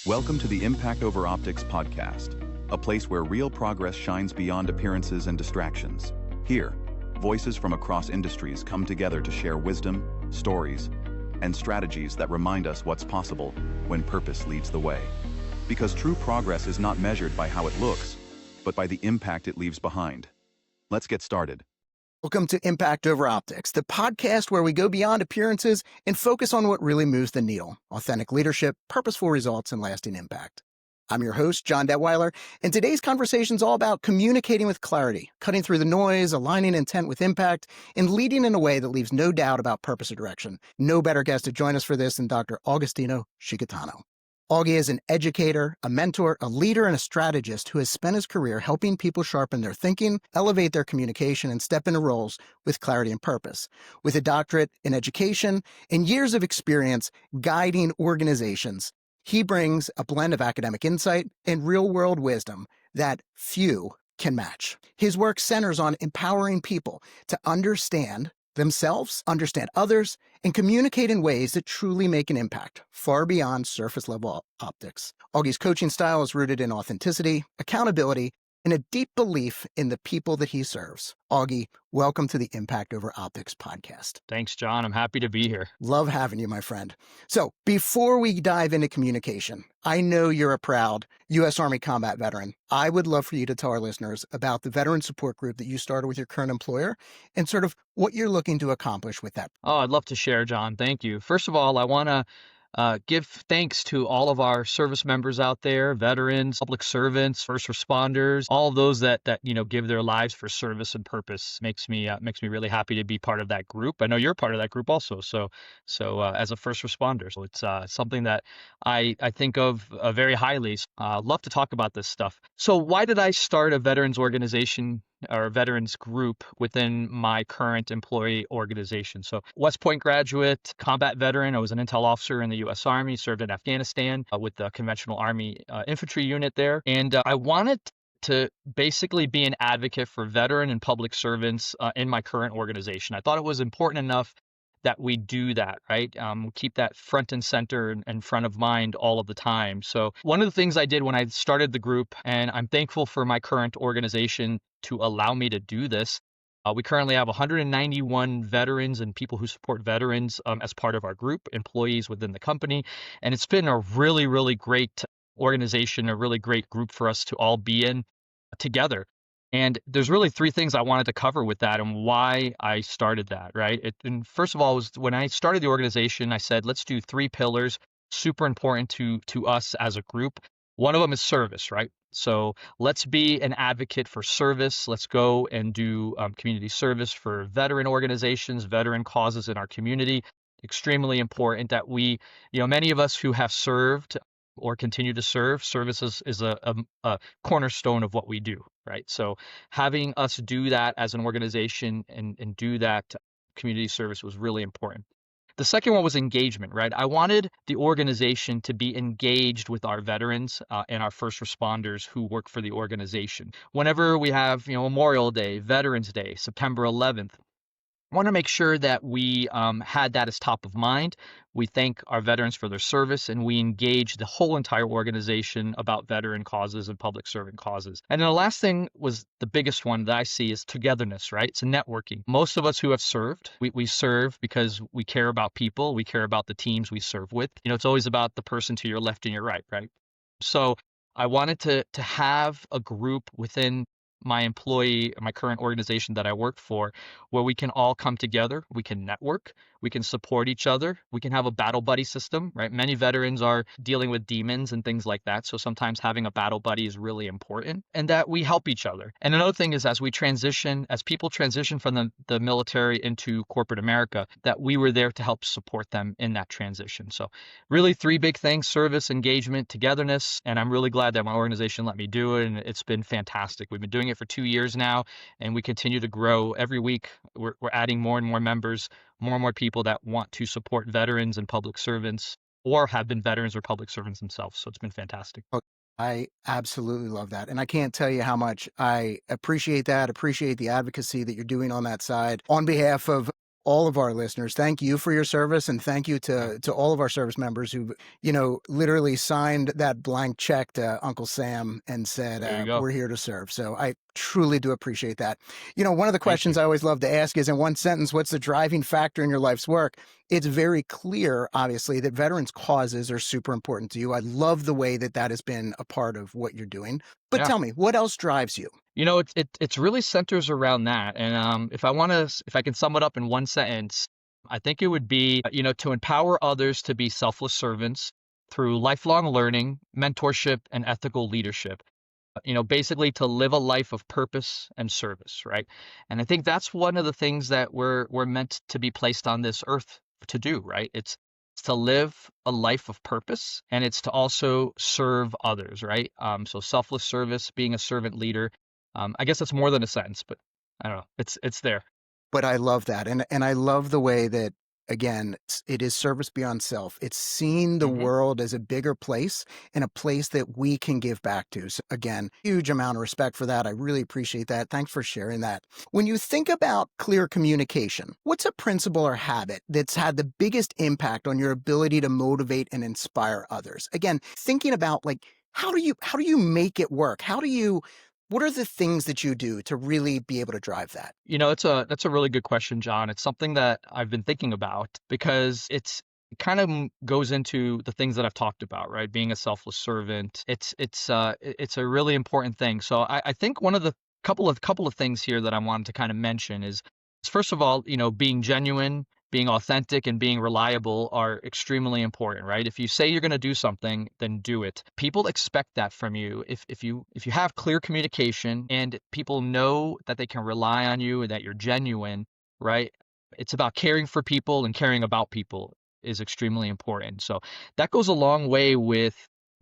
Welcome to the Impact Over Optics podcast, a place where real progress shines beyond appearances and distractions. Here, voices from across industries come together to share wisdom, stories, and strategies that remind us what's possible when purpose leads the way. Because true progress is not measured by how it looks, but by the impact it leaves behind. Let's get started. Welcome to Impact Over Optics, the podcast where we go beyond appearances and focus on what really moves the needle: authentic leadership, purposeful results, and lasting impact. I'm your host, Jon Detweiler, and today's conversation is all about communicating with clarity, cutting through the noise, aligning intent with impact, and leading in a way that leaves no doubt about purpose or direction. No better guest to join us for this than Dr. Agostino Scicchitano. Auggie is an educator, a mentor, a leader, and a strategist who has spent his career helping people sharpen their thinking, elevate their communication, and step into roles with clarity and purpose. With a doctorate in education and years of experience guiding organizations, he brings a blend of academic insight and real-world wisdom that few can match. His work centers on empowering people to understand themselves, understand others, and communicate in ways that truly make an impact, far beyond surface-level optics. Auggie's coaching style is rooted in authenticity, accountability, and a deep belief in the people that he serves. Auggie, welcome to the Impact Over Optics podcast. Thanks, John. I'm happy to be here. Love having you, my friend. So before we dive into communication, I know you're a proud U.S. Army combat veteran. I would love for you to tell our listeners about the veteran support group that you started with your current employer and sort of what you're looking to accomplish with that. Oh, I'd love to share, John. Thank you. First of all, I want to give thanks to all of our service members out there, veterans, public servants, first responders, all of those that give their lives for service and purpose. Makes me really happy to be part of that group. I know you're part of that group also. So as a first responder, so it's something that I think of very highly. Love to talk about this stuff. So why did I start a veterans organization or veterans group within my current employee organization? So West Point graduate, combat veteran. I was an intel officer in the U.S. Army, served in Afghanistan with the conventional Army infantry unit there. And I wanted to basically be an advocate for veteran and public servants in my current organization. I thought it was important enough that we do that, right? Keep that front and center and front of mind all of the time. So one of the things I did when I started the group, and I'm thankful for my current organization to allow me to do this, we currently have 191 veterans and people who support veterans as part of our group, employees within the company. And it's been a really, really great organization, a really great group for us to all be in together. And there's really three things I wanted to cover with that and why I started that, right? And first of all, was when I started the organization, I said, let's do three pillars, super important to us as a group. One of them is service, right? So let's be an advocate for service. Let's go and do community service for veteran organizations, veteran causes in our community. Extremely important that we, many of us who have served or continue to serve, service is a cornerstone of what we do, right? So having us do that as an organization and do that community service was really important. The second one was engagement, right? I wanted the organization to be engaged with our veterans and our first responders who work for the organization. Whenever we have, Memorial Day, Veterans Day, September 11th, I want to make sure that we had that as top of mind. We thank our veterans for their service, and we engage the whole entire organization about veteran causes and public servant causes. And then the last thing was the biggest one that I see is togetherness, right? It's networking. Most of us who have served, we serve because we care about people. We care about the teams we serve with. It's always about the person to your left and your right, right? So I wanted to have a group within my current organization that I work for, where we can all come together, we can network, we can support each other, we can have a battle buddy system, right? Many veterans are dealing with demons and things like that. So sometimes having a battle buddy is really important, and that we help each other. And another thing is as people transition from the military into corporate America, that we were there to help support them in that transition. So really three big things: service, engagement, togetherness. And I'm really glad that my organization let me do it. And it's been fantastic. We've been doing it for 2 years now, and we continue to grow every week. We're adding more and more members, more and more people that want to support veterans and public servants or have been veterans or public servants themselves. So it's been fantastic. I absolutely love that. And I can't tell you how much I appreciate that, appreciate the advocacy that you're doing on that side on behalf of all of our listeners, thank you for your service, and thank you to all of our service members who, literally signed that blank check to Uncle Sam and said, There you go. we're here to serve. So I truly do appreciate that. One of the Thank questions you. I always love to ask is, in one sentence, what's the driving factor in your life's work? It's very clear, obviously, that veterans' causes are super important to you. I love the way that has been a part of what you're doing. But Yeah. tell me, what else drives you? It's really centers around that. And if I can sum it up in one sentence, I think it would be, to empower others to be selfless servants through lifelong learning, mentorship, and ethical leadership. Basically to live a life of purpose and service, right? And I think that's one of the things that we're meant to be placed on this earth to do, right? It's to live a life of purpose, and it's to also serve others, right? So selfless service, being a servant leader. I guess that's more than a sentence, but I don't know. It's there. But I love that. And I love the way that, again, it is service beyond self. It's seeing the Hmm. world as a bigger place and a place that we can give back to. So again, huge amount of respect for that. I really appreciate that. Thanks for sharing that. When you think about clear communication, what's a principle or habit that's had the biggest impact on your ability to motivate and inspire others? Again, thinking about how do you make it work? What are the things that you do to really be able to drive that? That's a really good question, John. It's something that I've been thinking about because it kind of goes into the things that I've talked about, right? Being a selfless servant. It's a really important thing. So I think one of the couple of things here that I wanted to kind of mention is first of all, being genuine, being authentic, and being reliable are extremely important, right? If you say you're going to do something, then do it. People expect that from you. If you have clear communication and people know that they can rely on you and that you're genuine, right? It's about caring for people, and caring about people is extremely important. So that goes a long way with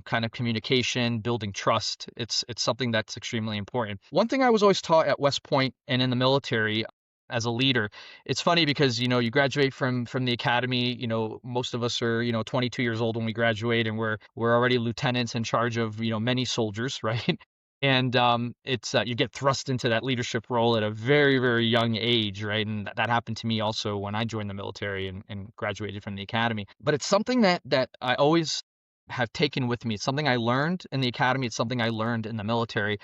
kind of communication, building trust. It's something that's extremely important. One thing I was always taught at West Point and in the military as a leader, it's funny because you graduate from the academy. Most of us are 22 years old when we graduate, and we're already lieutenants in charge of many soldiers, right? And it's you get thrust into that leadership role at a very, very young age, right? And that happened to me also when I joined the military and graduated from the academy. But it's something that I always have taken with me. It's something I learned in the academy. It's something I learned in the military.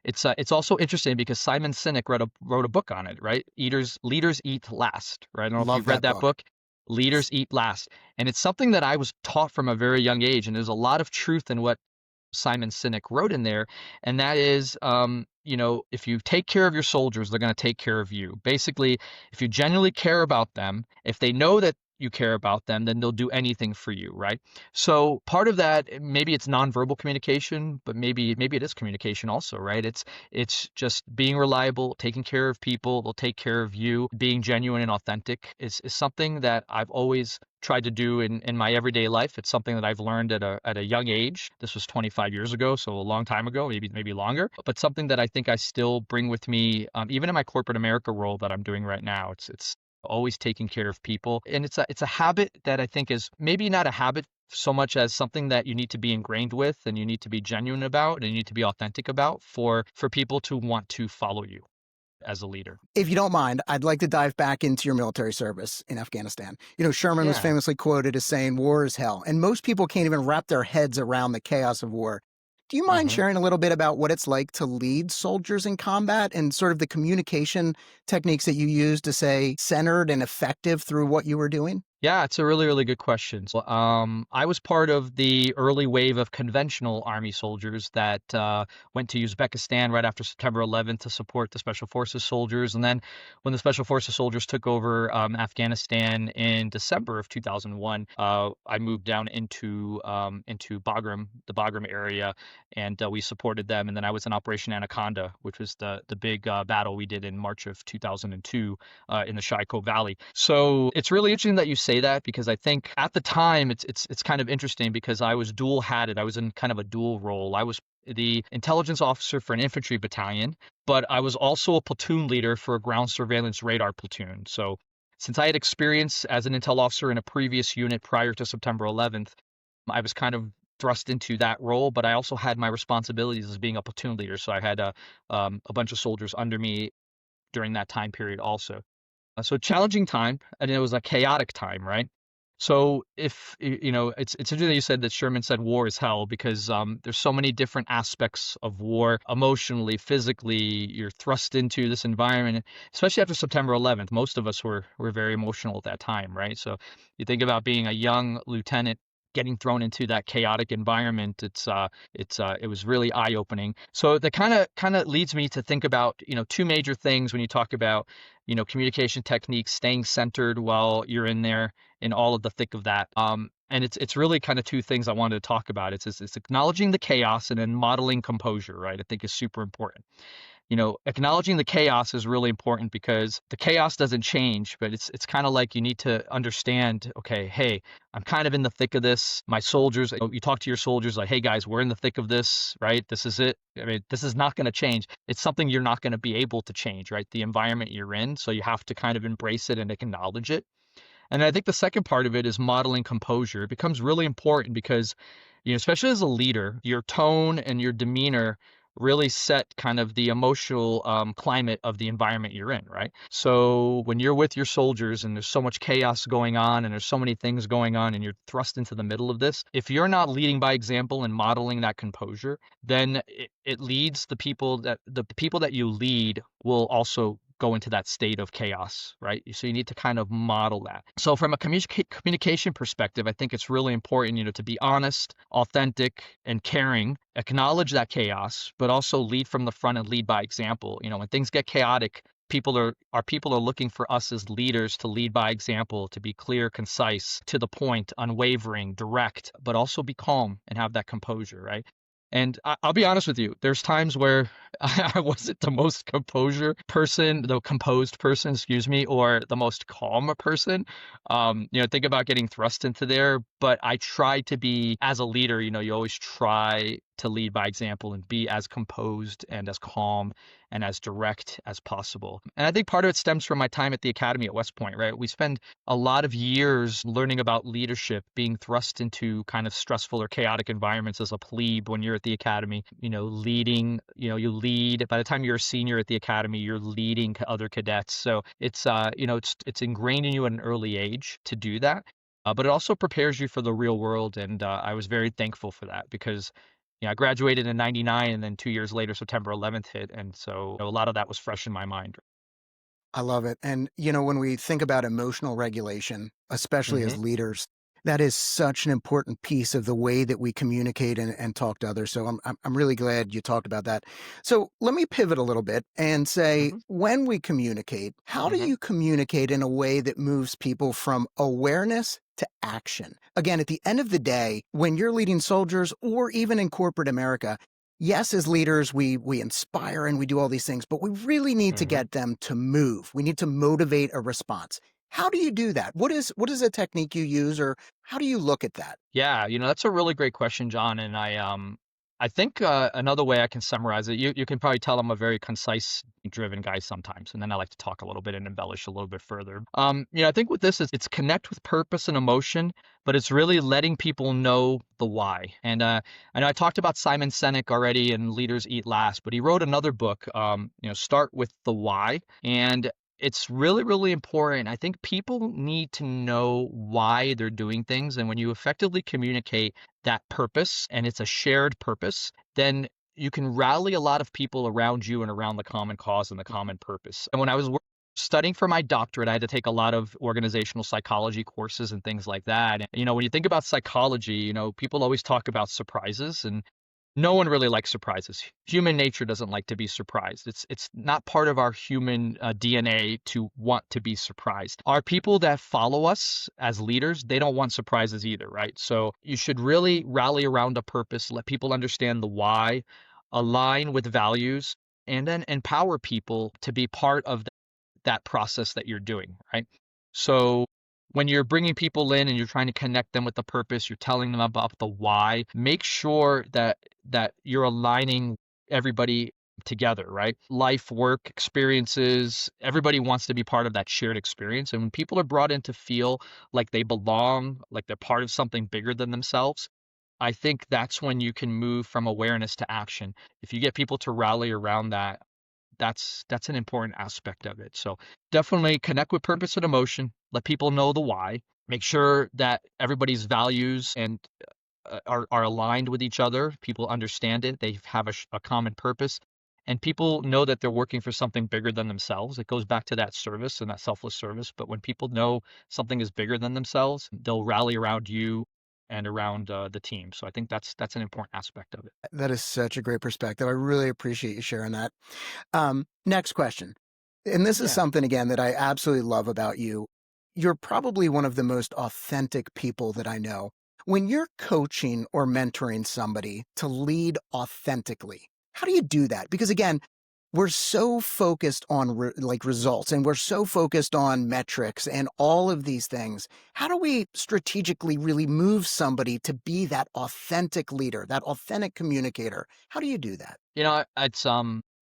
It's also interesting because Simon Sinek wrote a book on it, right? Leaders eat last, right? I don't know if Love you've read that that book. book. Leaders eat last, and it's something that I was taught from a very young age, and there's a lot of truth in what Simon Sinek wrote in there, and that is, if you take care of your soldiers, they're going to take care of you. Basically, if you genuinely care about them, if they know that you care about them, then they'll do anything for you, right? So part of that, maybe it's nonverbal communication, but maybe it is communication also, right? It's just being reliable, taking care of people, they'll take care of you. Being genuine and authentic is something that I've always tried to do in my everyday life. It's something that I've learned at a young age. This was 25 years ago, so a long time ago, maybe longer, but something that I think I still bring with me, even in my corporate America role that I'm doing right now. It's always taking care of people, and it's a habit that I think is maybe not a habit so much as something that you need to be ingrained with, and you need to be genuine about, and you need to be authentic about for people to want to follow you as a leader. If you don't mind, I'd like to dive back into your military service in Afghanistan. Sherman was Yeah. famously quoted as saying, "War is hell." And most people can't even wrap their heads around the chaos of war. Do you mind Hmm. sharing a little bit about what it's like to lead soldiers in combat and sort of the communication techniques that you use to stay centered and effective through what you were doing? Yeah, it's a really, really good question. So, I was part of the early wave of conventional Army soldiers that went to Uzbekistan right after September 11th to support the Special Forces soldiers. And then when the Special Forces soldiers took over Afghanistan in December of 2001, I moved down into Bagram, the Bagram area, and we supported them. And then I was in Operation Anaconda, which was the big battle we did in March of 2002 in the Shiko Valley. So it's really interesting that you say that, because I think at the time it's kind of interesting because I was dual hatted. I was in kind of a dual role. I was the intelligence officer for an infantry battalion, but I was also a platoon leader for a ground surveillance radar platoon. So since I had experience as an intel officer in a previous unit prior to September 11th, I was kind of thrust into that role, but I also had my responsibilities as being a platoon leader. So I had a bunch of soldiers under me during that time period also. So challenging time, and it was a chaotic time, right? So if it's interesting that you said that Sherman said war is hell because there's so many different aspects of war, emotionally, physically. You're thrust into this environment, especially after September 11th. Most of us were very emotional at that time, right? So you think about being a young lieutenant getting thrown into that chaotic environment. It was really eye opening. So that kind of leads me to think about two major things when you talk about communication techniques, staying centered while you're in there in all of the thick of that. And it's really kind of two things I wanted to talk about. It's acknowledging the chaos and then modeling composure, right? I think is super important. Acknowledging the chaos is really important because the chaos doesn't change, but it's kind of like you need to understand, okay, hey, I'm kind of in the thick of this. My soldiers, you talk to your soldiers like, hey guys, we're in the thick of this, right? This is it. I mean, this is not going to change. It's something you're not going to be able to change, right? The environment you're in. So you have to kind of embrace it and acknowledge it. And I think the second part of it is modeling composure. It becomes really important because, especially as a leader, your tone and your demeanor really set kind of the emotional climate of the environment you're in, right? So when you're with your soldiers and there's so much chaos going on and there's so many things going on and you're thrust into the middle of this, if you're not leading by example and modeling that composure, then it leads the people that you lead will also go into that state of chaos, right? So you need to kind of model that. So from a communication perspective, I think it's really important, to be honest, authentic, and caring, acknowledge that chaos, but also lead from the front and lead by example. When things get chaotic, people are looking for us as leaders to lead by example, to be clear, concise, to the point, unwavering, direct, but also be calm and have that composure, right? And I'll be honest with you, there's times where I wasn't the most composed person, excuse me, or the most calm person. Think about getting thrust into there, but I try to be, as a leader, you always try to lead by example and be as composed and as calm and as direct as possible. And I think part of it stems from my time at the academy at West Point, right? We spend a lot of years learning about leadership, being thrust into kind of stressful or chaotic environments as a plebe when you're at the academy, leading, you lead. By the time you're a senior at the academy, you're leading other cadets. So it's ingrained in you at an early age to do that. But it also prepares you for the real world. And I was very thankful for that because I graduated in 99 and then 2 years later, September 11th hit. And so a lot of that was fresh in my mind. I love it. And, when we think about emotional regulation, especially Hmm. as leaders, that is such an important piece of the way that we communicate and talk to others. So I'm really glad you talked about that. So let me pivot a little bit and say, Hmm. when we communicate, how do Hmm. you communicate in a way that moves people from awareness to action? Again, at the end of the day, when you're leading soldiers or even in corporate America, yes, as leaders, we inspire and we do all these things, but we really need to Hmm. get them to move. We need to motivate a response. How do you do that? What is a technique you use, or how do you look at that? Yeah, that's a really great question, John. And I think another way I can summarize it, you can probably tell I'm a very concise, driven guy sometimes, and then I like to talk a little bit and embellish a little bit further. I think with this is it's connect with purpose and emotion, but it's really letting people know the why. And I know I talked about Simon Sinek already and Leaders Eat Last, but he wrote another book, Start with the Why. And it's really, really important. I think people need to know why they're doing things. And when you effectively communicate that purpose and it's a shared purpose, then you can rally a lot of people around you and around the common cause and the common purpose. And when I was studying for my doctorate, I had to take a lot of organizational psychology courses and things like that. And, when you think about psychology, people always talk about surprises, and no one really likes surprises. Human nature doesn't like to be surprised. It's not part of our human DNA to want to be surprised. Our people that follow us as leaders, they don't want surprises either, right? So you should really rally around a purpose, let people understand the why, align with values, and then empower people to be part of that process that you're doing, right? So when you're bringing people in and you're trying to connect them with the purpose, you're telling them about the why, make sure that you're aligning everybody together, right? Life, work, experiences, everybody wants to be part of that shared experience. And when people are brought in to feel like they belong, like they're part of something bigger than themselves, I think that's when you can move from awareness to action. If you get people to rally around that, that's an important aspect of it. So definitely connect with purpose and emotion. Let people know the why. Make sure that everybody's values and are aligned with each other. People understand it. They have a common purpose, and people know that they're working for something bigger than themselves. It goes back to that service and that selfless service. But when people know something is bigger than themselves, they'll rally around you and around the team. So I think that's an important aspect of it. That is such a great perspective. I really appreciate you sharing that. Next question. And this is Yeah. something, again, that I absolutely love about you. You're probably one of the most authentic people that I know. When you're coaching or mentoring somebody to lead authentically, how do you do that? Because again, we're so focused on results, and we're so focused on metrics and all of these things. How do we strategically really move somebody to be that authentic leader, that authentic communicator? How do you do that? It's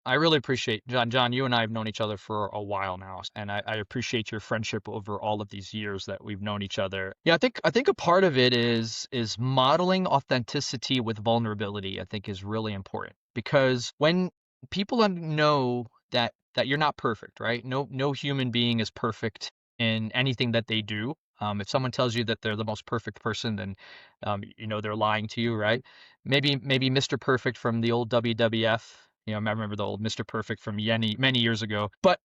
I really appreciate John. John, you and I have known each other for a while now, and I appreciate your friendship over all of these years that we've known each other. Yeah, I think a part of it is modeling authenticity with vulnerability. I think is really important because when people know that you're not perfect, right? No human being is perfect in anything that they do. If someone tells you that they're the most perfect person, then they're lying to you, right? Maybe Mr. Perfect from the old WWF. I remember the old Mr. Perfect from many years ago. But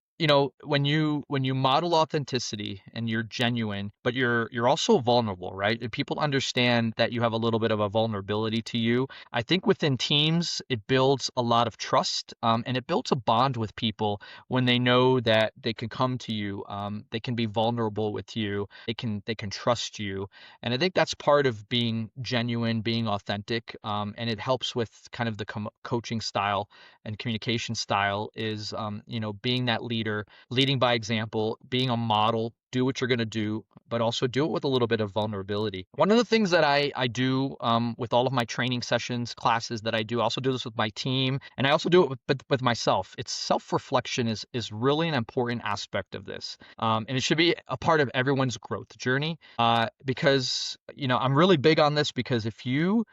when you model authenticity and you're genuine, but you're also vulnerable, right? And people understand that you have a little bit of a vulnerability to you. I think within teams, it builds a lot of trust, and it builds a bond with people when they know that they can come to you, they can be vulnerable with you, they can trust you, and I think that's part of being genuine, being authentic, and it helps with kind of the coaching style and communication style is being that leader, leading by example, being a model, do what you're going to do, but also do it with a little bit of vulnerability. One of the things that I do with all of my training sessions, classes that I do, I also do this with my team, and I also do it with myself. It's self-reflection is really an important aspect of this, and it should be a part of everyone's growth journey, because I'm really big on this because if you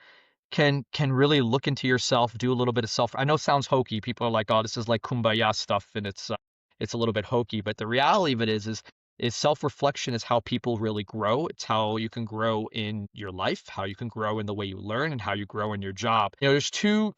can really look into yourself, do a little bit of self. I know it sounds hokey. People are like, "Oh, this is like kumbaya stuff," and it's a little bit hokey. But the reality of it is self-reflection is how people really grow. It's how you can grow in your life, how you can grow in the way you learn, and how you grow in your job. There's two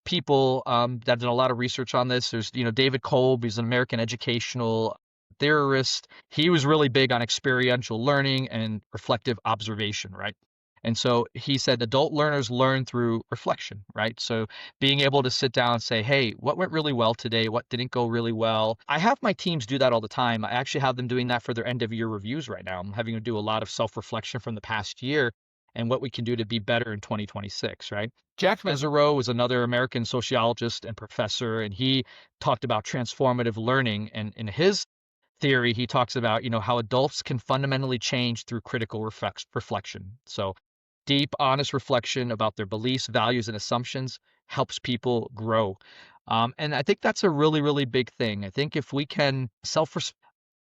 people that did a lot of research on this. There's David Kolb. He's an American educational theorist. He was really big on experiential learning and reflective observation, right? And so he said adult learners learn through reflection, right? So being able to sit down and say, hey, what went really well today? What didn't go really well? I have my teams do that all the time. I actually have them doing that for their end of year reviews right now. I'm having to do a lot of self-reflection from the past year and what we can do to be better in 2026, right? Jack Mesereau was another American sociologist and professor, and he talked about transformative learning. And in his theory, he talks about, how adults can fundamentally change through critical reflection. So deep, honest reflection about their beliefs, values, and assumptions helps people grow. And I think that's a really, really big thing. I think if we can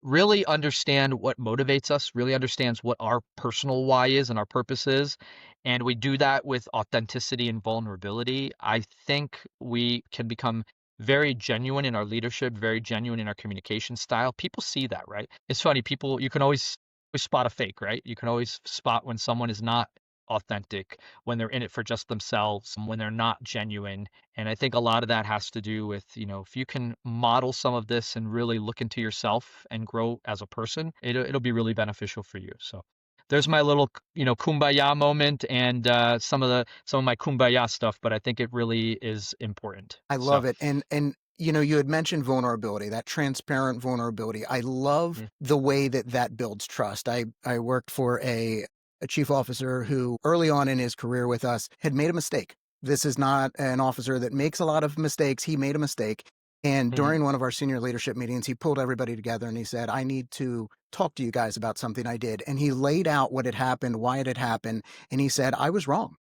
really understand what motivates us, really understands what our personal why is and our purpose is, and we do that with authenticity and vulnerability, I think we can become very genuine in our leadership, very genuine in our communication style. People see that, right? It's funny, you can always spot a fake, right? You can always spot when someone is not authentic, when they're in it for just themselves, when they're not genuine. And I think a lot of that has to do with, if you can model some of this and really look into yourself and grow as a person, it'll be really beneficial for you. So there's my little, kumbaya moment and some of my kumbaya stuff, but I think it really is important. I So love it. And you had mentioned vulnerability, that transparent vulnerability. I love yeah. the way that builds trust. I worked for a chief officer who early on in his career with us had made a mistake. This is not an officer that makes a lot of mistakes. He made a mistake. And Mhm. during one of our senior leadership meetings, he pulled everybody together and he said, I need to talk to you guys about something I did. And he laid out what had happened, why it had happened. And he said, I was wrong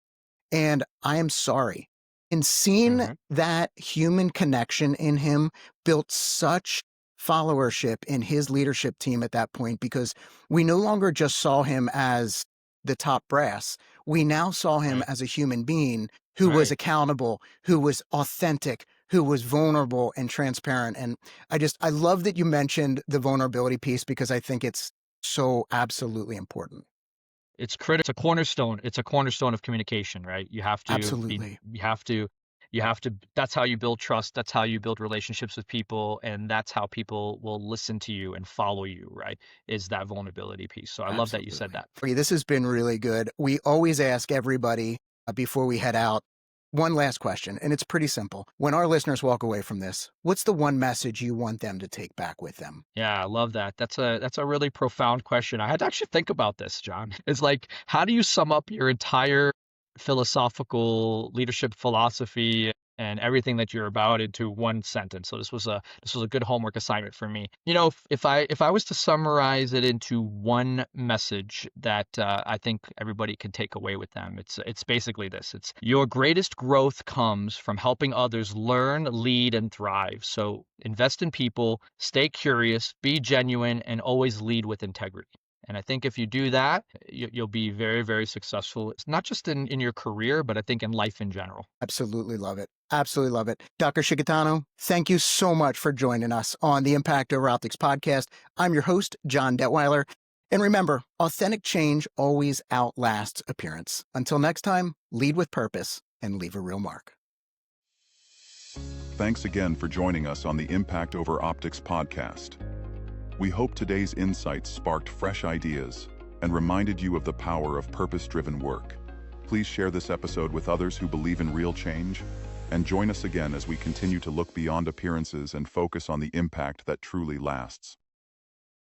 and I am sorry. And seeing Mhm. that human connection in him built such followership in his leadership team at that point because we no longer just saw him as the top brass. We now saw him Right. as a human being who was Right. accountable, who was authentic, who was vulnerable and transparent. And I love that you mentioned the vulnerability piece because I think it's so absolutely important. It's critical. It's a cornerstone. It's a cornerstone of communication, right? Absolutely. You have to, that's how you build trust. That's how you build relationships with people. And that's how people will listen to you and follow you, right? Is that vulnerability piece. So I love that you said Absolutely. that. Okay, this has been really good. We always ask everybody before we head out one last question, and it's pretty simple. When our listeners walk away from this, what's the one message you want them to take back with them? Yeah, I love that. That's a really profound question. I had to actually think about this, John. It's like, how do you sum up your entire philosophical leadership philosophy and everything that you're about into one sentence? So this was a good homework assignment for me. If I was to summarize it into one message that I think everybody can take away with them, it's basically this. It's your greatest growth comes from helping others learn, lead, and thrive. So invest in people, stay curious, be genuine, and always lead with integrity. And I think if you do that, you'll be very, very successful. It's not just in your career, but I think in life in general. Absolutely love it. Absolutely love it. Dr. Scicchitano, thank you so much for joining us on the Impact Over Optics podcast. I'm your host, Jon Detweiler. And remember, authentic change always outlasts appearance. Until next time, lead with purpose and leave a real mark. Thanks again for joining us on the Impact Over Optics podcast. We hope today's insights sparked fresh ideas and reminded you of the power of purpose-driven work. Please share this episode with others who believe in real change, and join us again as we continue to look beyond appearances and focus on the impact that truly lasts.